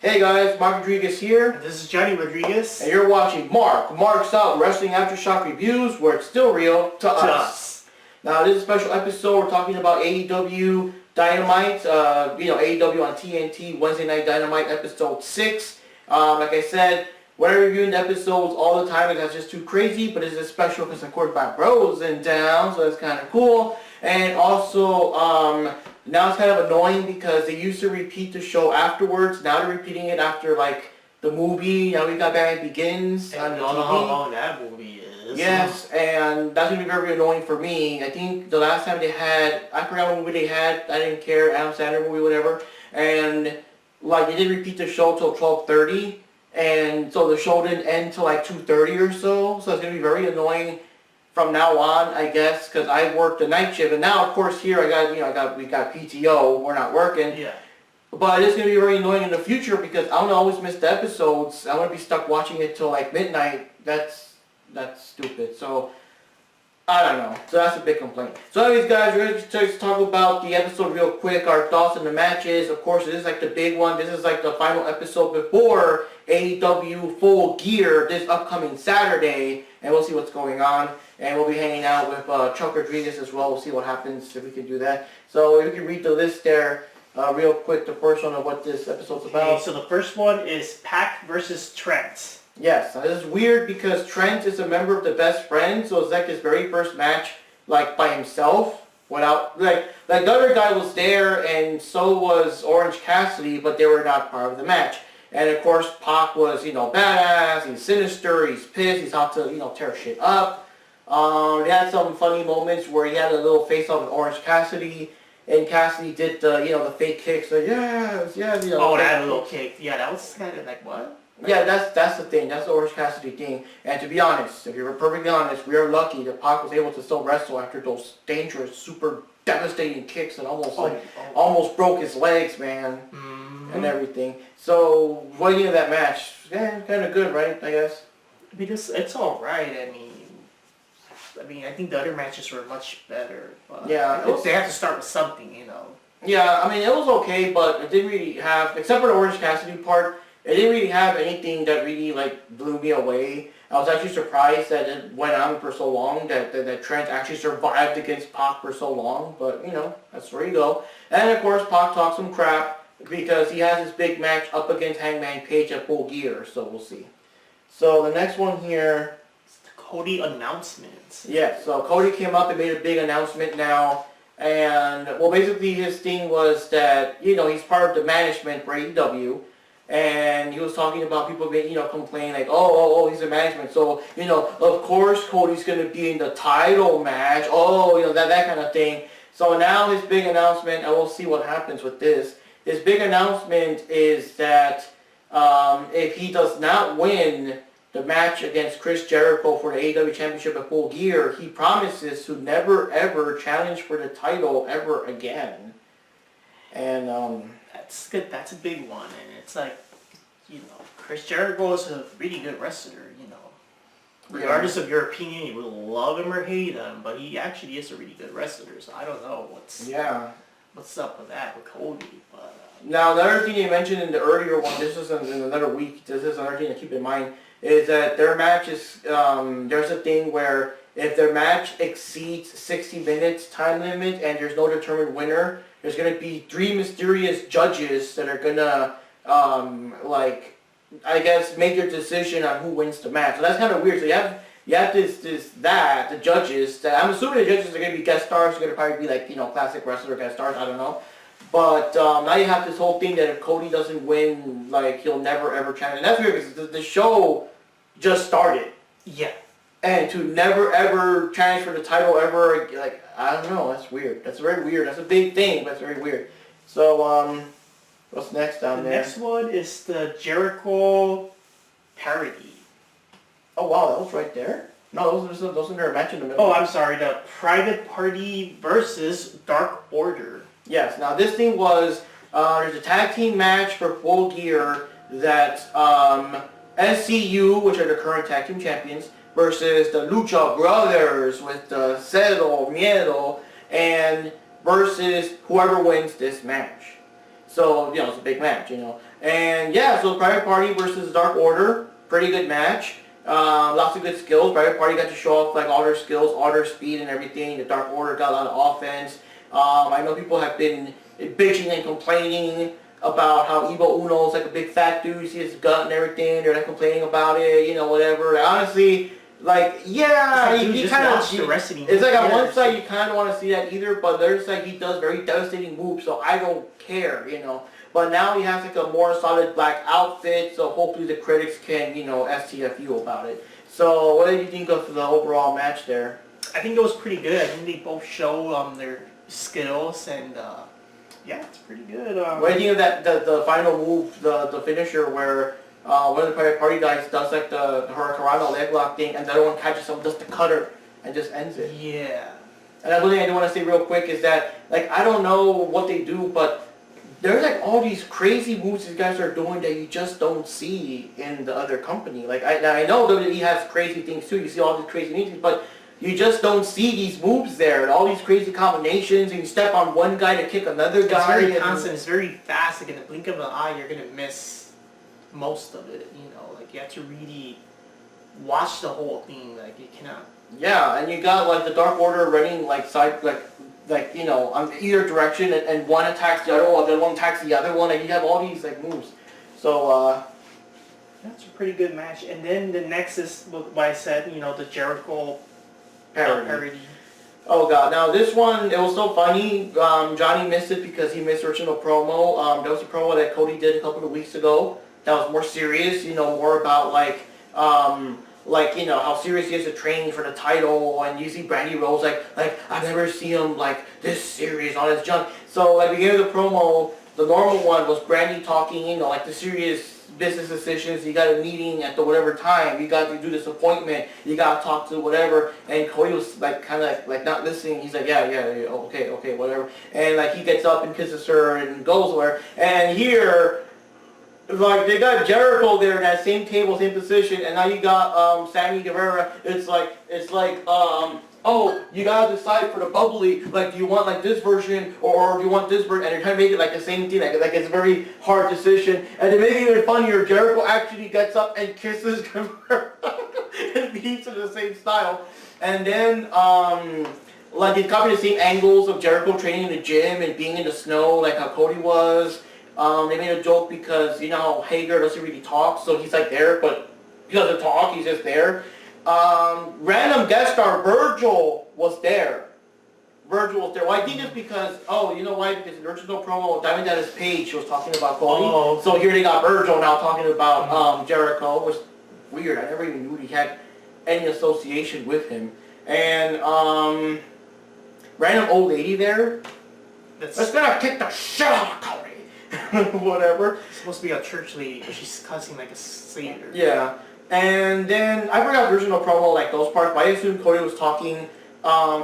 Hey guys, Mark Rodriguez here. And this is Johnny Rodriguez. And you're watching Mark's Out Wrestling Aftershock Reviews, where it's still real to us. Now this is a special episode. We're talking about AEW Dynamite. AEW on TNT, Wednesday Night Dynamite, episode 6. Like I said, when I review the episodes all the time, that's just too crazy. But this is special because, of course, my bro's in town, so that's kind of cool. And also, now it's kind of annoying because they used to repeat the show afterwards. Now they're repeating it after, like, the movie. Now we got Batman Begins on the TV. I don't know how long that movie is. Yes, and that's going to be very annoying for me. I think the last time they had, I forgot what movie they had. I didn't care. Adam Sandler movie, whatever. And, like, they didn't repeat the show till 12:30. And so the show didn't end till, like, 2:30 or so. So it's going to be very annoying from now on, I guess, because I worked the night shift, and now, of course, here we got PTO. We're not working. Yeah. But it's gonna be very annoying in the future because I'm gonna always miss the episodes. I'm gonna be stuck watching it till like midnight. That's stupid. So I don't know. So that's a big complaint. So anyways, guys, we're gonna just talk about the episode real quick. Our thoughts on the matches. Of course, this is like the big one. This is like the final episode before AEW Full Gear this upcoming Saturday, and we'll see what's going on. And we'll be hanging out with Chuck Rodriguez as well. We'll see what happens if we can do that. So if you can read the list there real quick, the first one of what this episode's about. Okay, so the first one is Pac versus Trent. Yes, now this is weird because Trent is a member of the Best Friends, so it's like his very first match, like, by himself, without, like the other guy was there, and so was Orange Cassidy, but they were not part of the match. And of course, Pac was, badass, he's sinister, he's pissed, he's out to, tear shit up. They had some funny moments where he had a little face-off with Orange Cassidy, and Cassidy did the fake kicks, like, yes, Oh, that little kick. Yeah, that was kind of like, what? Yeah, that's the thing. That's the Orange Cassidy thing. And to be honest, if you're perfectly honest, we are lucky that Pac was able to still wrestle after those dangerous, super devastating kicks that almost broke his legs, man, and everything. So, what do you think of that match? Yeah, kind of good, right? I guess. Because it's all right. I mean, I think the other matches were much better. But yeah, they have to start with something, Yeah, I mean, it was okay, but it didn't really have, except for the Orange Cassidy part, it didn't really have anything that really, blew me away. I was actually surprised that it went on for so long, that Trent actually survived against Pac for so long, but, that's where you go. And, of course, Pac talked some crap because he has his big match up against Hangman Page at Full Gear, so we'll see. So, the next one here... Cody announcements. Yeah, so Cody came up and made a big announcement now, and, well, basically his thing was that, he's part of the management for AEW, and he was talking about people being, complaining like, oh, he's in management, so, of course Cody's going to be in the title match, that kind of thing. So now his big announcement, and we'll see what happens with this, his big announcement is that if he does not win the match against Chris Jericho for the AEW Championship at Full Gear, he promises to never ever challenge for the title ever again. And that's good. That's a big one, and it's like, Chris Jericho is a really good wrestler. Regardless of your opinion, you will love him or hate him, but he actually is a really good wrestler. So I don't know what's up with that with Cody. But now the other thing you mentioned in the earlier one, this is in another week. This is another thing to keep in mind. Is that their match is, there's a thing where if their match exceeds 60 minutes time limit and there's no determined winner, there's going to be 3 mysterious judges that are going to, I guess, make your decision on who wins the match. So that's kind of weird. So you have the judges, that I'm assuming the judges are going to be guest stars, they're going to probably be classic wrestler guest stars, I don't know. But now you have this whole thing that if Cody doesn't win, he'll never ever challenge. And that's weird because the show just started. Yeah. And to never ever challenge for the title ever, I don't know, that's weird. That's very weird. That's a big thing, but it's very weird. So, what's next down there? The next one is the Jericho parody. Oh wow, that was right there? No, those are their match in the middle. Oh, I'm sorry, the Private Party versus Dark Order. Yes, now this thing was, there's a tag team match for Full Gear that SCU, which are the current tag team champions, versus the Lucha Brothers with the Cero Miedo, and versus whoever wins this match. So, it's a big match, And yeah, so Private Party versus Dark Order, pretty good match. Lots of good skills. Private Party got to show off like all their skills, all their speed and everything. The Dark Order got a lot of offense. I know people have been bitching and complaining about how Evil Uno's like a big fat dude, you see his gut and everything, they're like complaining about it, whatever. Honestly, like, yeah, you kind of, it's like on one side you kind of want to see that either, but there's like he does very devastating moves, so I don't care, But now he has like a more solid black outfit, so hopefully the critics can, STFU about it. So what did you think of the overall match there? I think it was pretty good. I think they both show their skills and yeah, it's pretty good. What do you think of that the final move, the finisher where one of the Private Party guys does like the Hurricanrana leg lock thing, and the other one catches him, does the cutter, and just ends it. Yeah. And another thing I do want to say real quick is that, like, I don't know what they do, but there's like all these crazy moves these guys are doing that you just don't see in the other company. Like, I know WWE has crazy things too. You see all these crazy things, but you just don't see these moves there, and all these crazy combinations, and you step on one guy to kick another guy. It's very constant, it's very fast, like in the blink of an eye, you're going to miss most of it, like you have to really watch the whole thing, like you cannot. Yeah, and you got like the Dark Order running like side, on either direction, and one attacks the other one, the other one attacks the other one, and you have all these like moves. So, that's a pretty good match. And then the next is what I said, the Jericho parody. Oh god, now this one, it was so funny. Johnny missed it because he missed the original promo. There was a promo that Cody did a couple of weeks ago that was more serious, more about how serious he is to training for the title, and you see Brandy Rose like I've never seen him like this serious on his junk. So like beginning of the promo, the normal one was Brandy talking, like the serious business decisions, you got a meeting at the whatever time, you got to do this appointment, you got to talk to whatever, and Cody was like kind of like not listening. He's like, yeah, okay, whatever, and like he gets up and kisses her and goes where, and here, like they got Jericho there in that same table, same position, and now you got Sammy Guevara. It's like oh, you gotta decide for the bubbly, like do you want like this version or do you want this version, and they're trying to make it like the same thing, like it's a very hard decision. And to make it even funnier, Jericho actually gets up and kisses Guevara and beats in the same style. And then like they copy the same angles of Jericho training in the gym and being in the snow like how Cody was. They made a joke because how Hager doesn't really talk, so he's like there, but he doesn't talk, he's just there. Random guest star Virgil was there. Well, I think it's because, you know why? Because in the original promo, Diamond Dallas Page was talking about Cody. Oh. So here they got Virgil now talking about Jericho, which is weird. I never even knew he had any association with him. And random old lady there. That's gonna kick the shit out of Cody. Whatever. It's supposed to be a church lady, but she's cussing like a satyr. Yeah. And then, I forgot the original promo, like those parts, but I assumed Cody was talking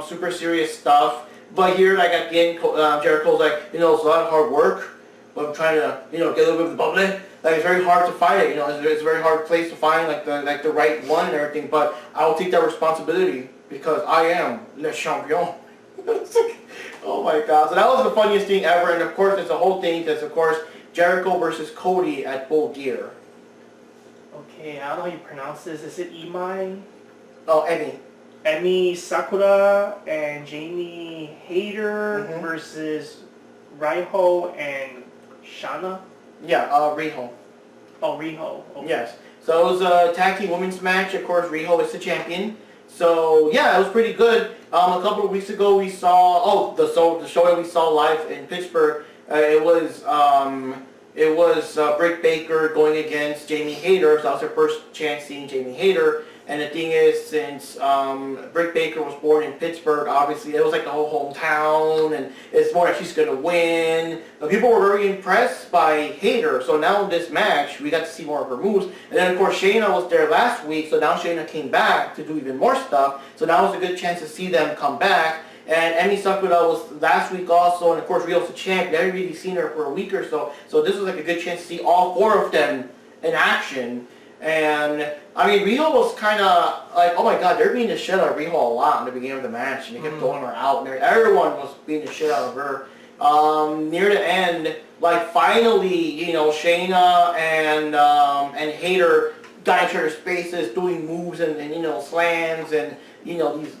super serious stuff. But here, like again, Jericho's like, it's a lot of hard work, but I'm trying to, get a little bit of the bubbly. Like it's very hard to find it, it's a very hard place to find like the right one and everything. But I will take that responsibility because I am le champion. Oh my god! So that was the funniest thing ever, and of course, there's a whole thing. There's of course Jericho versus Cody at Full Gear. Okay, I don't know how you pronounce this. Is it Imai? Oh, Emmy. Emmy Sakura and Jamie Hayter versus Raiho and Shana? Yeah, Riho. Oh, Riho. Okay. Yes. So it was a tag team women's match. Of course, Riho is the champion. So yeah, it was pretty good. A couple of weeks ago we saw the show that we saw live in Pittsburgh. It was Britt Baker going against Jamie Hayter. So that was her first chance seeing Jamie Hayter. And the thing is, since Britt Baker was born in Pittsburgh, obviously it was like the whole hometown, and it's more like she's gonna win. But people were very impressed by Hayter. So now in this match, we got to see more of her moves. And then of course Shayna was there last week, so now Shayna came back to do even more stuff. So now was a good chance to see them come back. And Emmy Sakura was last week also, and of course Rio's the champ. We haven't really seen her for a week or so. So this was like a good chance to see all four of them in action. And I mean, Riho was kind of like, oh my god, they're beating the shit out of Riho a lot in the beginning of the match, and they kept throwing her out, and everyone was beating the shit out of her. near the end, like finally, Shayna and Hayter got into their spaces doing moves and slams and, these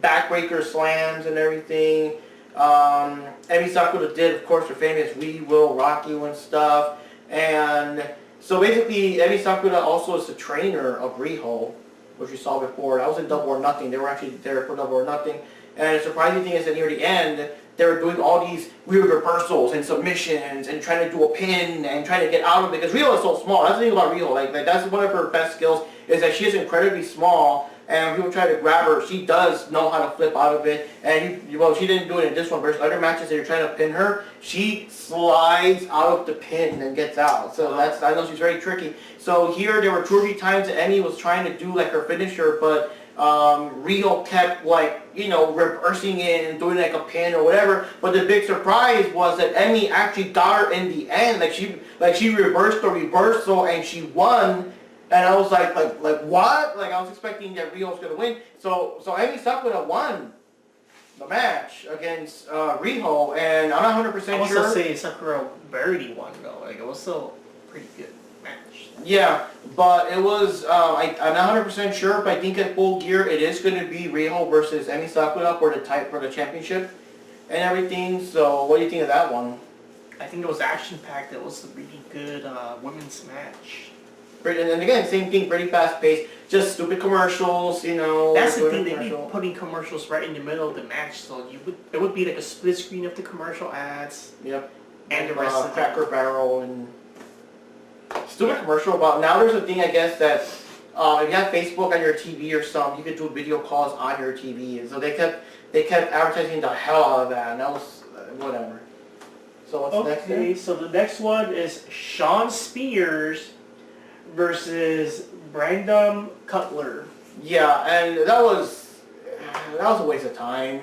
backbreaker slams and everything. Emi Sakura did, of course, her famous "We Will Rock You" and stuff. And so basically, Emi Sakura also is the trainer of Riho, which you saw before. That was in Double or Nothing. They were actually there for Double or Nothing. And the surprising thing is that near the end, they were doing all these weird reversals and submissions and trying to do a pin and trying to get out of it. Because Riho is so small. That's the thing about Riho. Like that's one of her best skills is that she is incredibly small. And when people try to grab her, she does know how to flip out of it. And she didn't do it in this one versus other matches that you're trying to pin her. She slides out of the pin and gets out. So I know she's very tricky. So here there were 2 or 3 times that Emi was trying to do like her finisher, but Riho kept reversing it and doing like a pin or whatever. But the big surprise was that Emi actually got her in the end. Like she reversed the reversal and she won. And I was like what? Like I was expecting that Riho was gonna win. So Emi Sakura won the match against Riho, and I'm not 100% sure. I also say Sakura barely won though. Like it was still a pretty good match. Yeah, but it was I'm not 100% sure, but I think at Full Gear it is going to be Riho versus Emi Sakura for the championship and everything. So what do you think of that one? I think it was action packed. It was a really good women's match. And again, same thing, pretty fast paced, just stupid commercials, That's the thing, they'd be putting commercials right in the middle of the match, so it would be like a split screen of the commercial ads. Yep. And the rest of Cracker Barrel and stupid commercial about. Now there's a thing, I guess, that if you have Facebook on your TV or something, you could do video calls on your TV, and so they kept advertising the hell out of that, and that was whatever. So what's next? Okay, so the next one is Shawn Spears versus Brandon Cutler. Yeah, and that was a waste of time.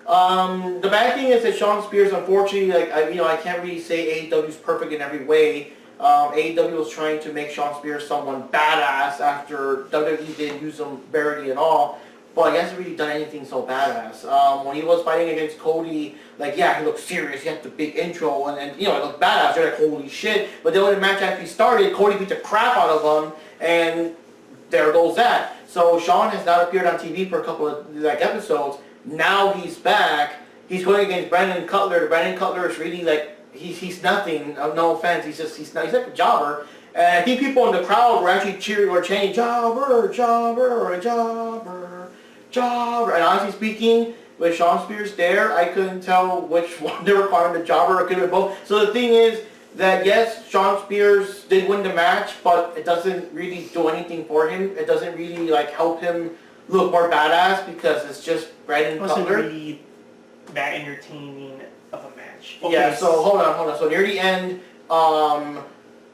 The bad thing is that Shawn Spears, unfortunately, I can't really say AEW is perfect in every way. AEW was trying to make Shawn Spears someone badass after WWE didn't use him barely at all. But he hasn't really done anything so badass. When he was fighting against Cody, he looked serious. He had the big intro, and it looked badass. They're like, holy shit. But then when the match actually started, Cody beat the crap out of him, and there goes that. So Shawn has not appeared on TV for a couple of episodes. Now he's back. He's going against Brandon Cutler. Brandon Cutler is really he's nothing. No offense. He's like a jobber. And I think people in the crowd were actually cheering or chanting, jobber, jobber, jobber, jobber. And honestly speaking, with Shawn Spears there, I couldn't tell which one they were calling the jobber. It could have been both. So the thing is that yes, Shawn Spears did win the match, but it doesn't really do anything for him. It doesn't really help him look more badass because it's just Brandon Cutler. It wasn't really that entertaining of a match. Okay. Yeah. So hold on. So near the end,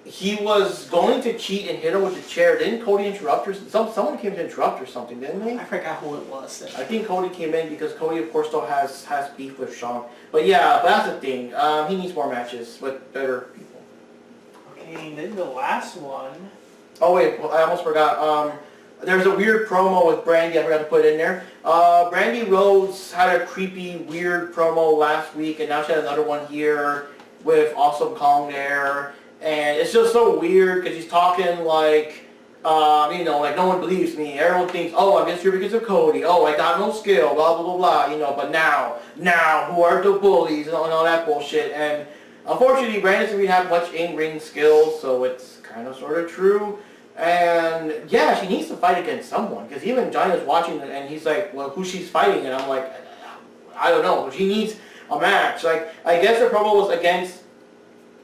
he was going to cheat and hit her with the chair. Didn't Cody interrupt her? Someone came to interrupt or something, didn't they? I forgot who it was. I think Cody came in because Cody, of course, still has beef with Shawn. But that's the thing. He needs more matches with better people. Okay, and then the last one. Oh wait, I almost forgot. There's a weird promo with Brandy. I forgot to put in there. Brandy Rhodes had a creepy, weird promo last week, and now she had another one here with Awesome Kong there. And it's just so weird because he's talking like no one believes me. Everyone thinks, oh, I'm just here because of Cody. Oh, I got no skill, blah, blah, blah, blah. But now, who are the bullies and all that bullshit. And unfortunately, Brandon doesn't really have much in-ring skills, so it's kind of sort of true. And yeah, she needs to fight against someone because even Johnny was watching it and he's like, well, who she's fighting? And I'm like, I don't know. She needs a match. I guess the promo was against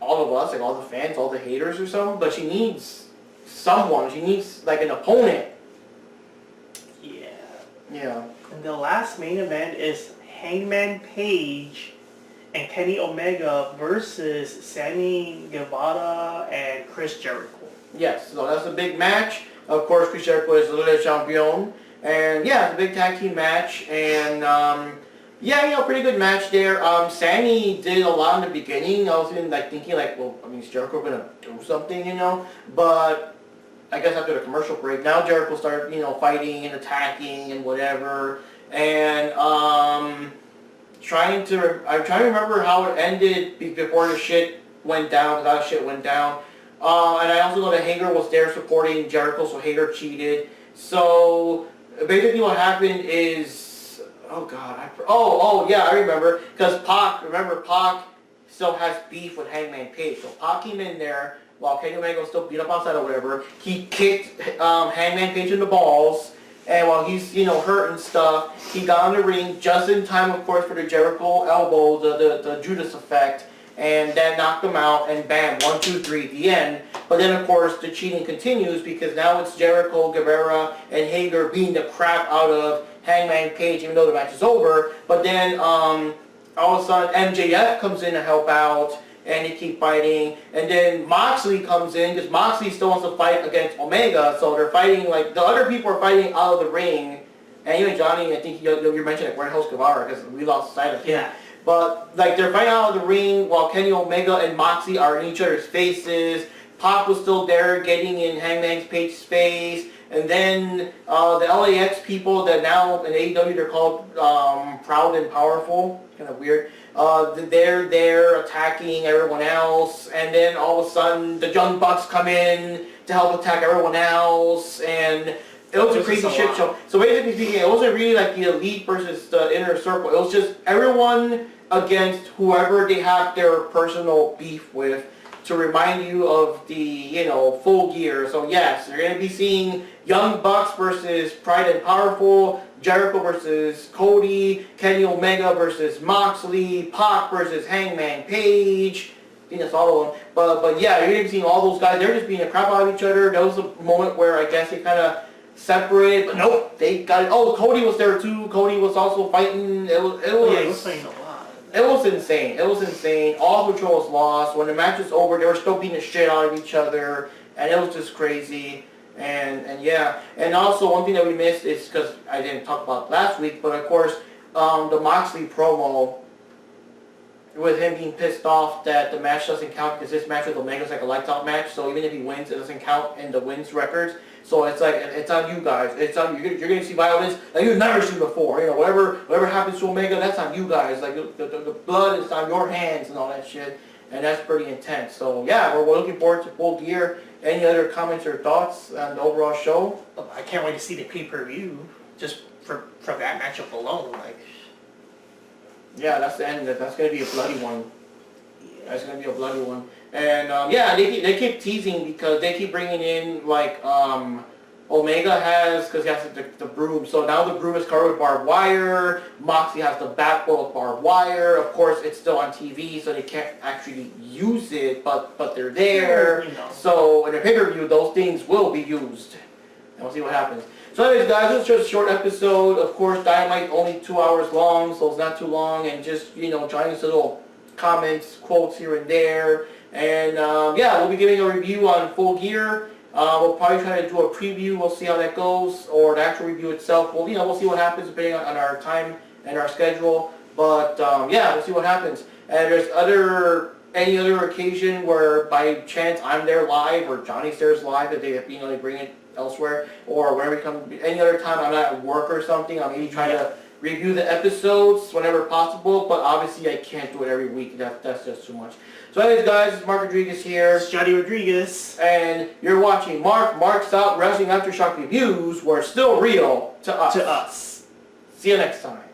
all of us, all the fans, all the haters or something, but she needs someone. She needs an opponent. Yeah. Yeah. And the last main event is Hangman Page and Kenny Omega versus Sammy Guevara and Chris Jericho. Yes, so that's a big match. Of course, Chris Jericho is Le Champion. And yeah, it's a big tag team match. And pretty good match there. Sammy did a lot in the beginning. I was thinking is Jericho gonna do something, But I guess after the commercial break, now Jericho started, fighting and attacking and whatever. And trying to remember how it ended before the shit went down, because that shit went down. And I also know that Hager was there supporting Jericho, so Hager cheated. So basically what happened is, oh god, yeah, I remember, because Pac still has beef with Hangman Page. So Pac came in there while Kenny Omega was still beat up outside or whatever. He kicked Hangman Page in the balls, and while he's, hurt and stuff, he got in the ring just in time, of course, for the Jericho elbow, the Judas effect, and that knocked him out, and bam, 1, 2, 3, the end. But then, of course, the cheating continues, because now it's Jericho, Guevara, and Hager beating the crap out of Hangman Page, even though the match is over. But then, all of a sudden, MJF comes in to help out, and they keep fighting. And then Moxley comes in, because Moxley still wants to fight against Omega, so they're fighting, like, the other people are fighting out of the ring. And even Johnny, I think you mentioned, like, Warehouse Guevara, because we lost sight of him. Yeah. But, like, they're fighting out of the ring while Kenny Omega and Moxley are in each other's faces. Pac was still there getting in Hangman Page's face. And then the LAX people that now in AEW they're called Proud and Powerful. Kind of weird. They're there attacking everyone else. And then all of a sudden the Young Bucks come in to help attack everyone else. And it was a crazy shit show. So basically speaking, it wasn't really like the elite versus the inner circle. It was just everyone against whoever they have their personal beef with, to remind you of the, Full Gear. So yes, you're going to be seeing Young Bucks versus Pride and Powerful, Jericho versus Cody, Kenny Omega versus Moxley, Pac versus Hangman Page. I think that's all of them. But yeah, you're going to be seeing all those guys. They're just beating the crap out of each other. There was a moment where I guess they kind of separated, but nope, they got it. Oh, Cody was there too. Cody was also fighting. It was yeah, he was fighting a lot. It was insane. All control was lost. When the match was over, they were still beating the shit out of each other, and it was just crazy. And yeah. And also, one thing that we missed is, because I didn't talk about last week, but of course, the Moxley promo, with him being pissed off that the match doesn't count, because this match with Omega is like a lights out match, so even if he wins, it doesn't count in the wins records. So it's like, it's on you guys. It's on you. You're going to see violence that you've never seen before. Whatever happens to Omega, that's on you guys. Like, the blood is on your hands and all that shit. And that's pretty intense. So, yeah, we're looking forward to Full Gear. Any other comments or thoughts on the overall show? I can't wait to see the pay-per-view, just for that matchup alone. Like, yeah, that's the end. That's going to be a bloody one. Yeah. That's going to be a bloody one. And yeah, they keep teasing, because they keep bringing in, like, Omega has, because he has the broom, so now the broom is covered with barbed wire. Moxley has the bat full of barbed wire. Of course, it's still on TV, so they can't actually use it, but they're there. So in the pay-per-view, those things will be used. And we'll see what happens. So anyways, guys, this is just a short episode. Of course, Dynamite only 2 hours long, so it's not too long, and just, trying to little comments, quotes here and there. And yeah, we'll be giving a review on Full Gear. We'll probably try to do a preview. We'll see how that goes, or the actual review itself. We'll see what happens depending on our time and our schedule. But yeah, we'll see what happens. And there's any other occasion where by chance I'm there live, or Johnny's there live, if they bring it elsewhere, or whenever we come. Any other time I'm not at work or something, I'll maybe try to review the episodes whenever possible. But obviously I can't do it every week. That's just too much. So anyways, guys, it's Mark Rodriguez here. It's Johnny Rodriguez. And you're watching Mark's Out Wrestling Aftershock Reviews, where it's still real to us. To us. See you next time.